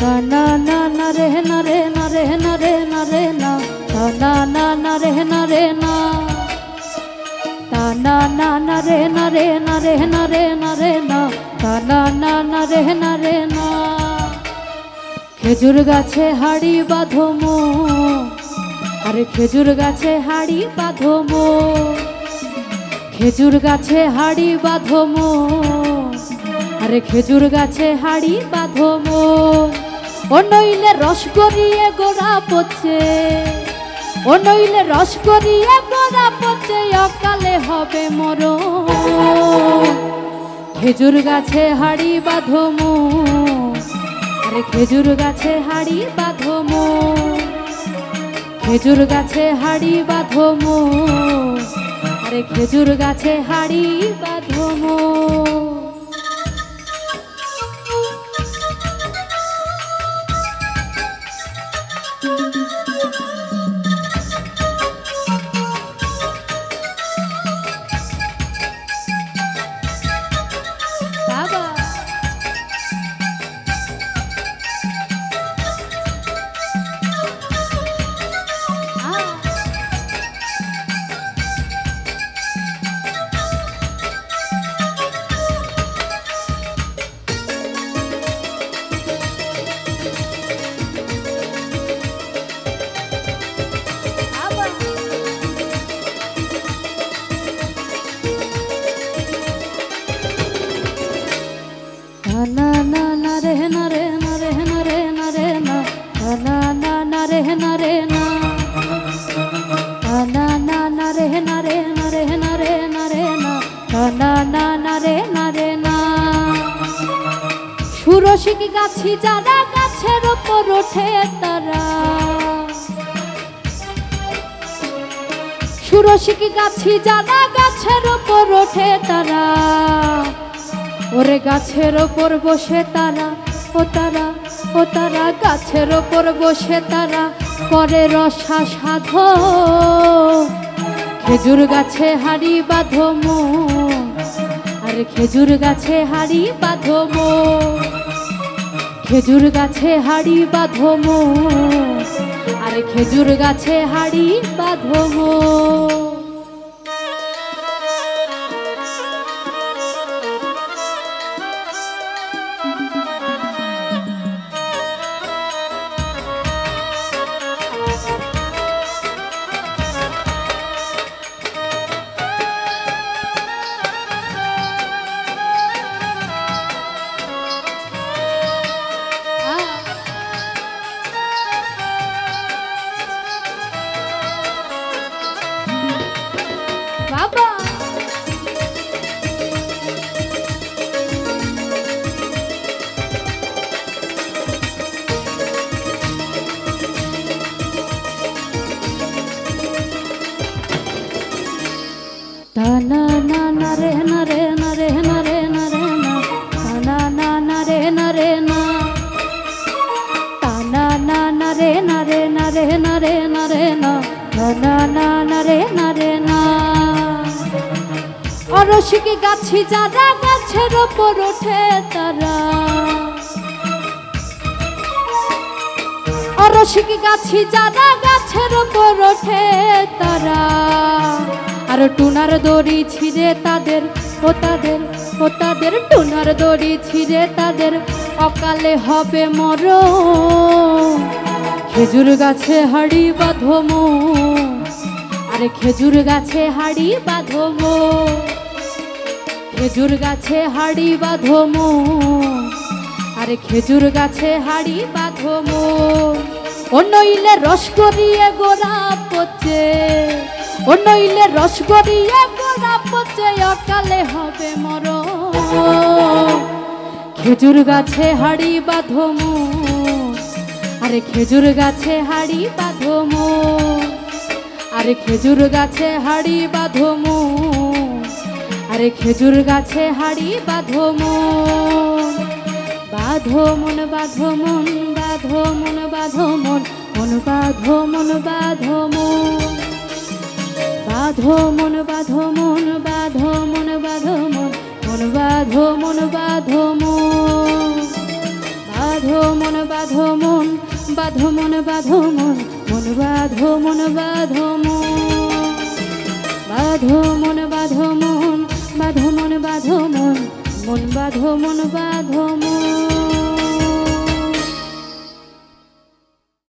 না না না রে না রে না রে না রে না রে না না না না রে না রে না না না না রে না রে না রে না রে না রে না না না না রে না রে না। খেজুর গাছে হাড়ি বাঁধো মো, আরে খেজুর গাছে হাড়ি বাঁধো মো, খেজুর গাছে হাড়ি বাঁধো মো, আরে খেজুর গাছে হাড়ি বাঁধো মো। ও নইলে রস গড়িয়ে গোড়া পচে, ও নইলে রস গড়িয়ে গোড়া পচে অকালে হবে মরণ। খেজুর গাছে হাড়ি বাঁধো মো, আরে খেজুর গাছে হাড়ি বাঁধো মো, খেজুর গাছে হাড়ি বাঁধো মো, আরে খেজুর গাছে হাড়ি বাঁধো মো। না না না রে না রে না রে না রে না রে না না না না রে না রে না না না না রে না রে না রে না রে না রে না না না না রে না রে না। সুরসিক গাছি যারা গাছের ওপর ওঠে তারা, সুরসিক গাছি যারা গাছের ওপর ওঠে তারা, ওরে গাছের ওপর বসে তারা, ও তারা, ও তারা গাছের ওপর বসে তারা করে রসা সাধো। খেজুর গাছে হাড়ি বাঁধো মো, আরে খেজুর গাছে হাড়ি বাঁধো মো, খেজুর গাছে হাড়ি বাঁধো মো, আরে খেজুর গাছে হাড়ি বাঁধো মো। বাবা না না না রে না রে না রে না রে না রে না না না রে না রে না না না না রে না রে না রে না রে না রে না না না না রে না রে না। অরসিক গাছি যারা গাছের ওপর ওঠে তারা, অরসিক গাছি যারা গাছের ওপর ওঠে তারা, আর টুনার দড়ি ছিঁড়ে তাদের, ও তাদের, ও তাদের টুনার দড়ি ছিঁড়ে তাদের অকালে হবে মরণ। খেজুর গাছে হাড়ি বাঁধো মো, আরে খেজুর গাছে হাড়ি বাঁধো মো, খেজুর গাছে হাড়ি বাঁধো মো, আরে খেজুর গাছে হাড়ি বাঁধো মো। ও নইলে রস গড়িয়ে গোড়া পচে, ও নইলে রস গড়িয়ে গোড়া পচে অকালে হবে মরণ। খেজুর গাছে হাড়ি বাঁধো মো, আরে খেজুর গাছে হাড়ি বাঁধো মো, আরে খেজুর গাছে হাড়ি বাঁধো মো, আরে খেজুর গাছে হাড়ি বাঁধো মো। বাঁধো মন বাঁধো মন বাঁধো মন বাঁধো মন, মন বাঁধো মন বাঁধো মন, বাঁধো মন বাঁধো মন বাঁধো মন বাঁধো মন, মন বাঁধো মন বাঁধো মন, বাঁধো মন বাঁধো মন বাঁধো মন বাঁধো মন মন বাঁধো মন বাঁধো মন বাঁধো মন বাঁধো মন বাঁধো মন বাঁধো মন মন বাঁধো মন বাঁধো মন।